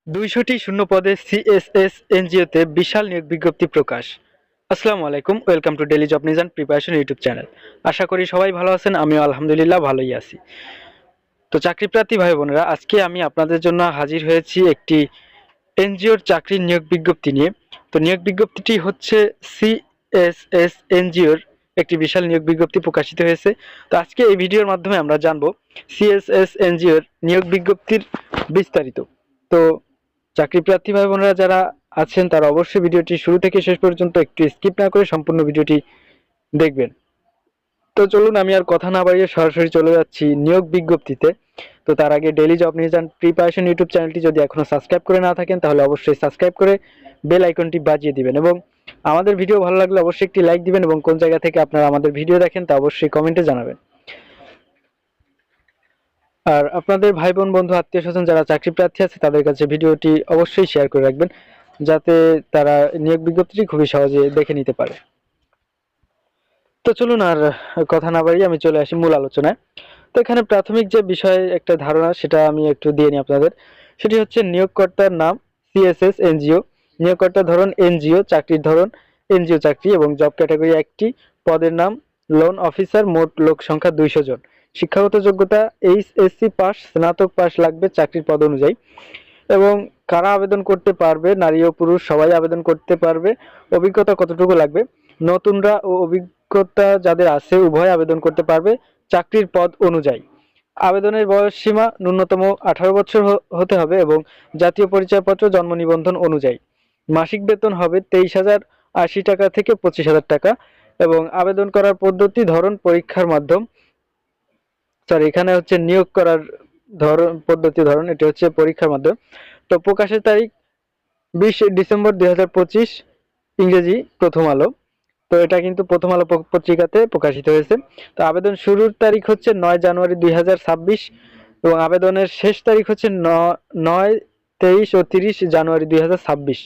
২০০টি শূন্য পদে সিএসএস এনজিওতে বিশাল নিয়োগ বিজ্ঞপ্তি প্রকাশ। আসসালামু আলাইকুম, welcome to daily job news and preparation YouTube channel. আশা করি সবাই ভালো আছেন, আমিও আলহামদুলিল্লাহ ভালোই আছি। তো চাকরিপ্রার্থী ভাই বোনেরা, আজকে আমি আপনাদের জন্য হাজির হয়েছি একটি এনজিওর চাকরির নিয়োগ বিজ্ঞপ্তি নিয়ে। তো নিয়োগ বিজ্ঞপ্তিটি হচ্ছে সিএসএস এনজিওর একটি বিশাল নিয়োগ বিজ্ঞপ্তি প্রকাশিত হয়েছে। তো আজকে এই ভিডিওর মাধ্যমে আমরা জানবো সিএসএস এনজিওর নিয়োগ বিজ্ঞপ্তির বিস্তারিত। তো চাকরি প্রার্থী ভাই বোনেরা যারা আছেন তারা অবশ্যই ভিডিওটি শুরু থেকে শেষ পর্যন্ত একটু স্কিপ না করে সম্পূর্ণ ভিডিওটি দেখবেন। তো চলুন আমি আর কথা না বাড়িয়ে সরাসরি চলে যাচ্ছি নিয়োগ বিজ্ঞপ্তিতে। তো তার আগে daily job news and preparation YouTube চ্যানেলটি যদি এখনো সাবস্ক্রাইব করে না থাকেন তাহলে অবশ্যই সাবস্ক্রাইব করে বেল আইকনটি বাজিয়ে দিবেন, এবং আমাদের ভিডিও ভালো লাগলে অবশ্যই একটি লাইক দিবেন, এবং কোন জায়গা থেকে আপনারা আমাদের ভিডিও দেখেন তা অবশ্যই কমেন্টে জানাবেন। আর আপনাদের ভাই বোন বন্ধু আত্মীয় স্বজন যারা চাকরি প্রার্থী আছে তাদের কাছে ভিডিওটি অবশ্যই শেয়ার করে রাখবেন, যাতে তারা নিয়োগ বিজ্ঞপ্তিটি খুবই সহজে দেখে নিতে পারে। তো চলুন আর কথা না বাড়িয়ে আমি চলে আসি মূল আলোচনায়। তো এখানে প্রাথমিক যে বিষয়ে একটা ধারণা সেটা আমি একটু দিয়ে নিই আপনাদের। সেটি হচ্ছে নিয়োগকর্তার নাম সিএসএস এনজিও, নিয়োগকর্তার ধরন এনজিও, চাকরির ধরন এনজিও চাকরি, এবং জব ক্যাটাগরি একটি, পদের নাম লোন অফিসার, মোট লোক সংখ্যা 200 জন, শিক্ষাগত যোগ্যতা এইচএসসি পাস, স্নাতক পাস লাগবে চাকরির পদ অনুযায়ী, এবং কারা আবেদন করতে পারবে, নারী ও পুরুষ সবাই আবেদন করতে পারবে। অভিজ্ঞতা কতটুকু লাগবে, নতুনরা ও অভিজ্ঞতা যাদের আছে উভয় আবেদন করতে পারবে চাকরির পদ অনুযায়ী। আবেদনের বয়স সীমা ন্যূনতম 18 বছর হতে হবে, এবং জাতীয় পরিচয়পত্র জন্ম নিবন্ধন অনুযায়ী। মাসিক বেতন হবে 23,080 টাকা থেকে 25,000 টাকা, এবং আবেদন করার পদ্ধতি ধরন পরীক্ষার মাধ্যম, সরি এখানে হচ্ছে নিয়োগ করার ধরন পদ্ধতি ধরন, এটি হচ্ছে পরীক্ষার মাধ্যমে। তো প্রকাশের তারিখ 20 ডিসেম্বর 2025, ইংরেজি প্রথম আলো। তো এটা কিন্তু প্রথম আলো পত্রিকাতে প্রকাশিত হয়েছে। তো আবেদন শুরুর তারিখ হচ্ছে 9 জানুয়ারি 2026, এবং আবেদনের শেষ তারিখ হচ্ছে 9, 23 ও 30 জানুয়ারি 2026।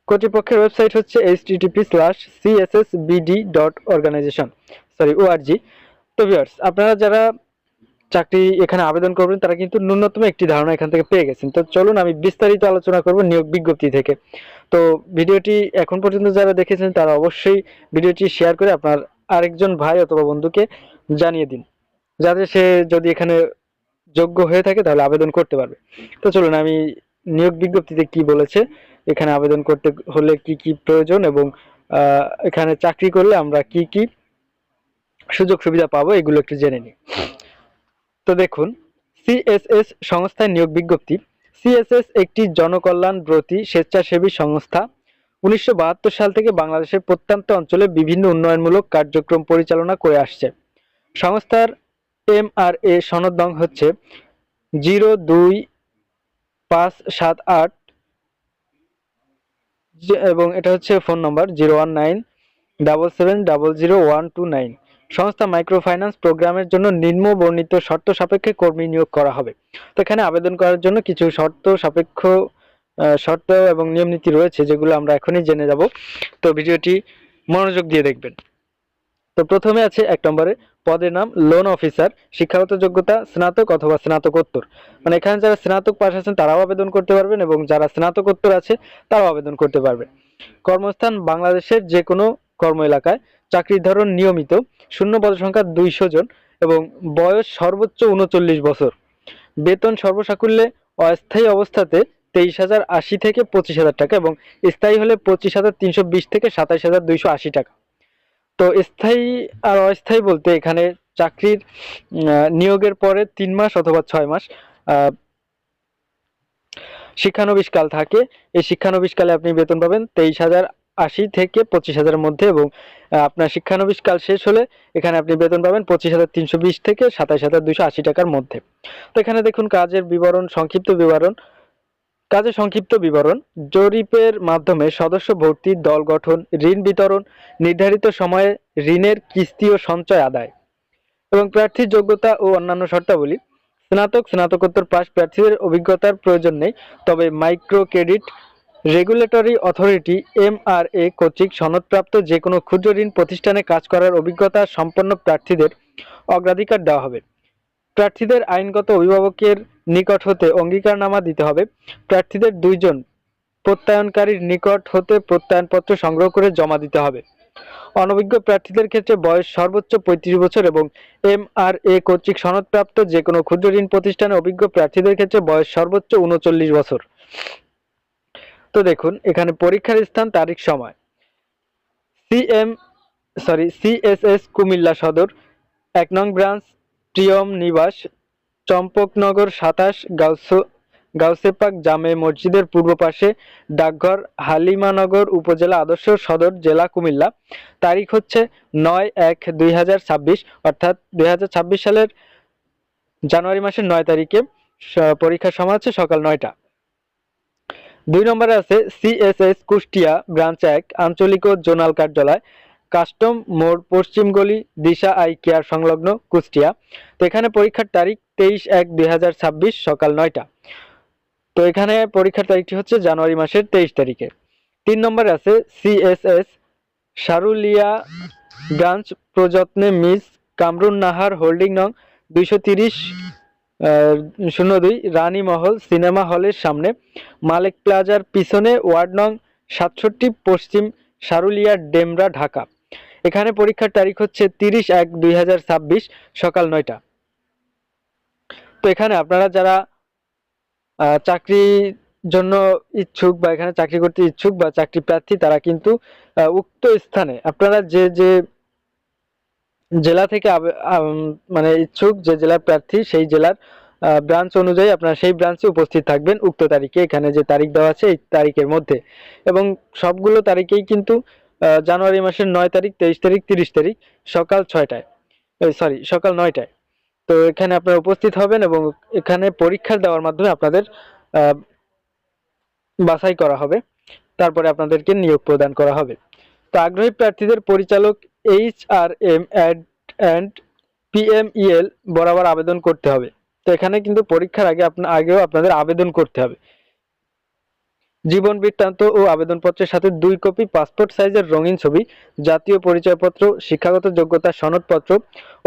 কর্তৃপক্ষের ওয়েবসাইট হচ্ছে http://cssbd.organization.org। তো ভিউয়ার্স, আপনারা যারা চাকরি এখানে আবেদন করবেন তারা কিন্তু ন্যূনতম একটি ধারণা এখান থেকে পেয়ে গেছেন। তো চলুন আমি বিস্তারিত আলোচনা করব নিয়োগ বিজ্ঞপ্তি থেকে। তো ভিডিওটি এখন পর্যন্ত যারা দেখেছেন তারা অবশ্যই ভিডিওটি শেয়ার করে আপনার আরেকজন ভাই অথবা বন্ধুকে জানিয়ে দিন, যাতে সে যদি এখানে যোগ্য হয়ে থাকে তাহলে আবেদন করতে পারবে। তো চলুন আমি নিয়োগ বিজ্ঞপ্তিতে কি বলেছে, এখানে আবেদন করতে হলে কি কি প্রয়োজন, এবং এখানে চাকরি করলে আমরা কি কি সুযোগ সুবিধা পাবো এগুলো একটু জেনে নিই। তো দেখুন, সিএসএস সংস্থায় নিয়োগ বিজ্ঞপ্তি। সিএসএস একটি জনকল্যাণব্রতী স্বেচ্ছাসেবী সংস্থা। 1972 সাল থেকে বাংলাদেশের প্রত্যন্ত অঞ্চলে বিভিন্ন উন্নয়নমূলক কার্যক্রম পরিচালনা করে আসছে। সংস্থার এমআরএ সনদ নং হচ্ছে 02578, এবং এটা হচ্ছে ফোন নম্বর 01977000129। সংস্থা মাইক্রো ফাইন্যান্স প্রোগ্রামের জন্য নিম্ন বর্ণিত শর্ত সাপেক্ষে কর্মী নিয়োগ করা হবে। তো এখানে আবেদন করার জন্য কিছু শর্ত সাপেক্ষ শর্ত এবং নিয়ম নীতি রয়েছে, যেগুলো আমরা এখনই জেনে যাব। তো ভিডিওটি মনোযোগ দিয়ে দেখবেন। তো প্রথমে আছে 1 নম্বরে পদের নাম লোন অফিসার, শিক্ষাগত যোগ্যতা স্নাতক অথবা স্নাতকোত্তর। মানে এখানে যারা স্নাতক পাশ আছেন তারাও আবেদন করতে পারবেন, এবং যারা স্নাতকোত্তর আছে তারাও আবেদন করতে পারবেন। কর্মস্থান বাংলাদেশের যে কোনো কর্ম এলাকায়। চাকরির ধরন নিয়মিত। শূন্য পদ সংখ্যা 200 জন, এবং বয়স সর্বোচ্চ 39 বছর। বেতন সর্বসাকুল্যে অস্থায়ী অবস্থাতে 23,080 থেকে 25,000 টাকা, এবং স্থায়ী হলে 25,320 থেকে 27,280 টাকা। তো স্থায়ী আর অস্থায়ী বলতে এখানে চাকরির নিয়োগের পরে 3 মাস অথবা 6 মাস শিক্ষানবিশকাল থাকে। এই শিক্ষানবিশকালে আপনি বেতন পাবেন 23,080 থেকে 25,000-এর মধ্যে, এবং আপনার শিক্ষানবিশকাল শেষ হলে এখানে আপনি বেতন পাবেন 25,320 থেকে 27,280 টাকার মধ্যে। তো এখানে দেখুন কাজের বিবরণ, সংক্ষিপ্ত বিবরণ। কাজের সংক্ষিপ্ত বিবরণ: জরিপের মাধ্যমে সদস্য ভর্তি, দল গঠন, ঋণ বিতরণ, নির্ধারিত সময়ে ঋণের কিস্তি ও সঞ্চয় আদায়। এবং প্রার্থীর যোগ্যতা ও অন্যান্য শর্তাবলী: স্নাতক স্নাতকোত্তর পাস প্রার্থীদের অভিজ্ঞতার প্রয়োজন নেই, তবে micro credit regulatory authority MRA কর্তৃক সনদপ্রাপ্ত যে কোনো ক্ষুদ্র ঋণ প্রতিষ্ঠানে কাজ করার অভিজ্ঞতা সম্পন্ন প্রার্থীদের অগ্রাধিকার দেওয়া হবে। প্রার্থীদের আইনগত অভিভাবকের নিকট হতে অঙ্গীকারনামা দিতে হবে। প্রার্থীদের 2 জন প্রত্যয়নকারীর নিকট হতে প্রত্যয়নপত্র সংগ্রহ করে জমা দিতে হবে। অনভিজ্ঞ প্রার্থীদের ক্ষেত্রে বয়স সর্বোচ্চ 35 বছর এবং MRA কর্তৃক সনদপ্রাপ্ত যে কোনো ক্ষুদ্র ঋণ প্রতিষ্ঠানে অভিজ্ঞ প্রার্থীদের ক্ষেত্রে বয়স সর্বোচ্চ 39 বছর। তো দেখুন এখানে পরীক্ষার স্থান, তারিখ, সময়। CSS কুমিল্লা সদর, 1 নং ব্রাঞ্চ, প্রিয়ম নিবাস, চম্পকনগর 27, গাউসেপাক জামে মসজিদের পূর্ব পাশে, ডাকঘর হালিমানগর, উপজেলা আদর্শ সদর, জেলা কুমিল্লা। তারিখ হচ্ছে 9/1/2026, অর্থাৎ 2026 সালের জানুয়ারি মাসের 9 তারিখে। পরীক্ষার সময় হচ্ছে সকাল 9টা। 2 নম্বরে আছে CSS কুষ্টিয়া ব্রাঞ্চ 1, আঞ্চলিক ও জোনাল কার্যালয়, কাস্টম মোড়, পশ্চিম গলি, দিশা আই কেয়ার সংলগ্ন, কুষ্টিয়া। তো এখানে পরীক্ষার তারিখ 23/1/2026 সকাল 9টা। তো এখানে পরীক্ষার তারিখটি হচ্ছে জানুয়ারি মাসের 23 তারিখে। 3 নম্বরে আছে CSS সারুলিয়া ব্রাঞ্চ, প্রযত্নে মিস কামরুন নাহার, হোল্ডিং নং 230-02, রানী মহল সিনেমা হলের সামনে, মালিক প্লাজার পিছনে, ওয়ার্ড নং 67, পশ্চিম সারুলিয়া, ডেমরা, ঢাকা। এখানে পরীক্ষার তারিখ হচ্ছে 30/1/2026 সকাল 9টা। তো এখানে আপনারা যারা চাকরির জন্য ইচ্ছুক বা এখানে চাকরি করতে ইচ্ছুক বা চাকরি প্রার্থী, তারা কিন্তু উক্ত স্থানে আপনারা যে যে জেলা থেকে মানে ইচ্ছুক, যে জেলার প্রার্থী সেই জেলার ব্রাঞ্চ অনুযায়ী আপনারা সেই ব্রাঞ্চে উপস্থিত থাকবেন উক্ত তারিখে। এখানে যে তারিখ দেওয়া আছে এই তারিখের মধ্যে, এবং সবগুলো তারিখেই কিন্তু জানুয়ারি মাসের 9 তারিখ, 23 তারিখ, 30 তারিখ সকাল 6টায়, সকাল 9টায়। তো এখানে আপনারা উপস্থিত হবেন এবং এখানে পরীক্ষা দেওয়ার মাধ্যমে আপনাদের বাছাই করা হবে, তারপরে আপনাদেরকে নিয়োগ প্রদান করা হবে। তো আগ্রহী প্রার্থীদের পরিচালক HRM অ্যান্ড PMEL বরাবর আবেদন করতে হবে। তো এখানে কিন্তু পরীক্ষার আগেও আপনাদের আবেদন করতে হবে। জীবন বৃত্তান্ত ও আবেদনপত্রের সাথে 2 কপি পাসপোর্ট সাইজের রঙিন ছবি, জাতীয় পরিচয়পত্র, শিক্ষাগত যোগ্যতা সনদপত্র,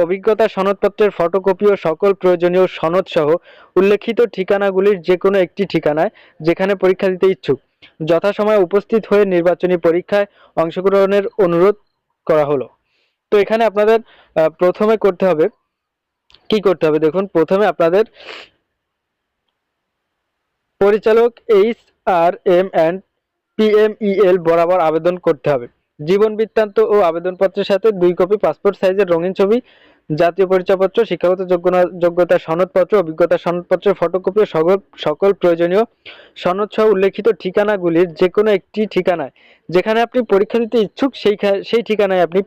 অভিজ্ঞতা সনদপত্রের ফটোকপি ও সকল প্রয়োজনীয় সনদ সহ উল্লেখিত ঠিকানাগুলির যে কোনো একটি ঠিকানায় যেখানে পরীক্ষা দিতে ইচ্ছুক যথাসময়ে উপস্থিত হয়ে নির্বাচনী পরীক্ষায় অংশগ্রহণের অনুরোধ করা হলো। তো এখানে আপনাদের প্রথমে করতে হবে, কি করতে হবে দেখুন, প্রথমে আপনাদের পরিচালক HRM অ্যান্ড PMEL বরাবর আবেদন করতে হবে। জীবন বৃত্তান্ত ও আবেদনপত্রের সাথে 2 কপি পাসপোর্ট সাইজের রঙিন ছবি, জাতীয় পরিচয়পত্র, শিক্ষাগত যোগ্যতা সনদপত্র, অভিজ্ঞতা সনদপত্রের ফটোকপি ও সকল প্রয়োজনীয় সনদ সহ উল্লেখিত ঠিকানাগুলির যে কোনো একটি ঠিকানায় যেখানে আপনি পরীক্ষা দিতে ইচ্ছুক সেই ঠিকানায় আপনি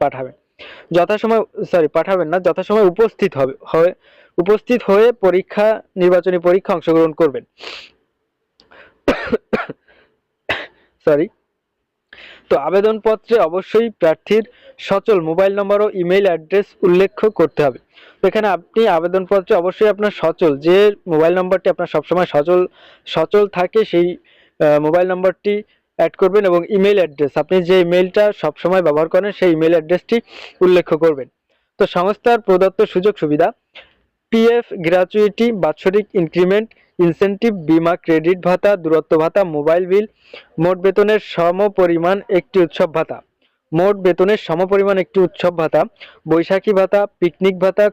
যথাসময় উপস্থিত হয়ে নির্বাচনী পরীক্ষা অংশগ্রহণ করবেন। তো আবেদনপত্রে অবশ্যই প্রার্থীর সচল মোবাইল নম্বর ও ইমেইল অ্যাড্রেস উল্লেখ করতে হবে। তো এখানে আপনি আবেদনপত্রে অবশ্যই আপনার সচল যে মোবাইল নম্বরটি আপনার সবসময় সচল থাকে সেই মোবাইল নম্বরটি অ্যাড করবেন, এবং ইমেইল অ্যাড্রেস আপনি যে ইমেইলটা সবসময় ব্যবহার করেন সেই ইমেইল অ্যাড্রেসটি উল্লেখ করবেন। তো সংস্থার প্রদত্ত সুযোগ সুবিধা: PF গ্র্যাচুইটি, বাৎসরিক ইনক্রিমেন্ট, ইনসেনটিভ, বীমা, ক্রেডিট ভাতা, দূরত্ব ভাতা, মোবাইল বিল, মোট বেতনের সমপরিমাণ একটি উৎসব ভাতা, বৈশাখী ভাতা, পিকনিক ভাতা,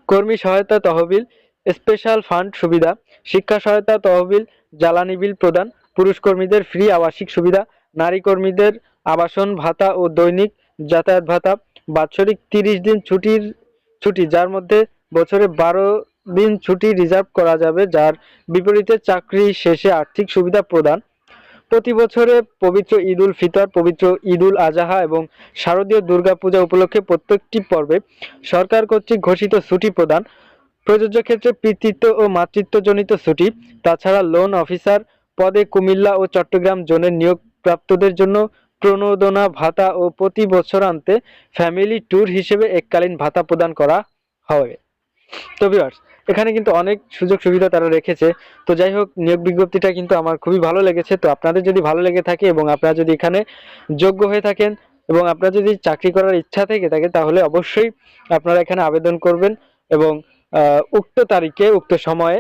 কর্মী সহায়তা তহবিল, স্পেশাল ফান্ড সুবিধা, শিক্ষা সহায়তা তহবিল, জ্বালানি বিল প্রদান, পুরুষ কর্মীদের ফ্রি আবাসিক সুবিধা, নারী কর্মীদের আবাসন ভাতা ও দৈনিক যাতায়াত ভাতা, বাৎসরিক 30 দিন ছুটি যার মধ্যে বছরে 12 দিন ছুটি রিজার্ভ করা যাবে, যার বিপরীতে চাকরি শেষে আর্থিক সুবিধা প্রদান, প্রতি বছরে পবিত্র ঈদ উল ফিতর, পবিত্র ঈদ উল আজহা এবং শারদীয় দুর্গা পূজা উপলক্ষে প্রত্যেকটি পর্বে সরকার কর্তৃক ঘোষিত ছুটি প্রদান, প্রযোজ্য ক্ষেত্রে পিতৃত্ব ও মাতৃত্বজনিত ছুটি। তাছাড়া লোন অফিসার পদে কুমিল্লা ও চট্টগ্রাম জোনের নিয়োগপ্রাপ্তদের জন্য প্রণোদনা ভাতা ও প্রতি বছরান্তে ফ্যামিলি ট্যুর হিসেবে এককালীন ভাতা প্রদান করা হবে। তো ভিউয়ার্স, এখানে কিন্তু অনেক সুযোগ সুবিধা তারা রেখেছে। তো যাই হোক, নিয়োগ বিজ্ঞপ্তিটা কিন্তু আমার খুবই ভালো লেগেছে। তো আপনাদের যদি ভালো লেগে থাকে এবং আপনারা যদি এখানে যোগ্য হয়ে থাকেন এবং আপনার যদি চাকরি করার ইচ্ছা থেকে থাকে তাহলে অবশ্যই আপনারা এখানে আবেদন করবেন এবং উক্ত তারিখে উক্ত সময়ে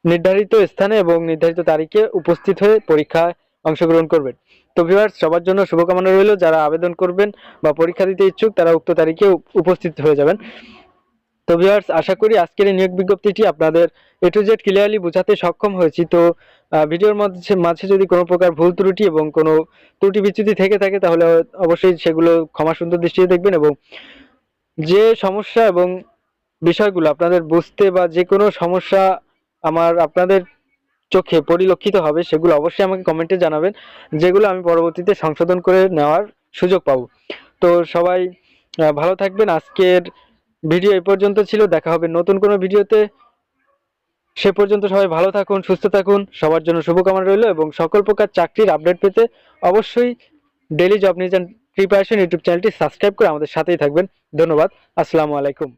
নির্ধারিত স্থানে এবং নির্ধারিত তারিখে উপস্থিত হয়ে পরীক্ষায় অংশগ্রহণ করবেন। তো ভিউয়ার্স, সবার জন্য শুভকামনা রইল। যারা আবেদন করবেন বা পরীক্ষা দিতে ইচ্ছুক তারা উক্ত তারিখে উপস্থিত হয়ে যাবেন। তো ভিউয়ার্স, আশা করি আজকের এই নিয়োগ বিজ্ঞপ্তিটি আপনাদের এ টু জেড ক্লিয়ারলি বোঝাতে সক্ষম হয়েছি। তো ভিডিওর মাঝে যদি কোনো প্রকার ভুল ত্রুটি এবং কোনো ত্রুটি বিচ্যুতি থেকে থাকে তাহলে অবশ্যই সেগুলো ক্ষমা সুন্দর দৃষ্টিতে দেখবেন, এবং যে সমস্যা এবং বিষয়গুলো আপনাদের বুঝতে বা যে কোনো সমস্যা আপনাদের চোখে পরিলক্ষিত হবে সেগুলো অবশ্যই আমাকে কমেন্টে জানাবেন, যেগুলো আমি পরবর্তীতে সংশোধন করে নেওয়ার সুযোগ পাবো। তো সবাই ভালো থাকবেন। আজকের ভিডিও এই পর্যন্ত ছিল, দেখা হবে নতুন কোনো ভিডিওতে। সে পর্যন্ত সবাই ভালো থাকুন, সুস্থ থাকুন, সবার জন্য শুভকামনা রইল। এবং সকল প্রকার চাকরির আপডেট পেতে অবশ্যই daily job news and preparation YouTube চ্যানেলটি সাবস্ক্রাইব করে আমাদের সাথেই থাকবেন। ধন্যবাদ। আসসালামু আলাইকুম।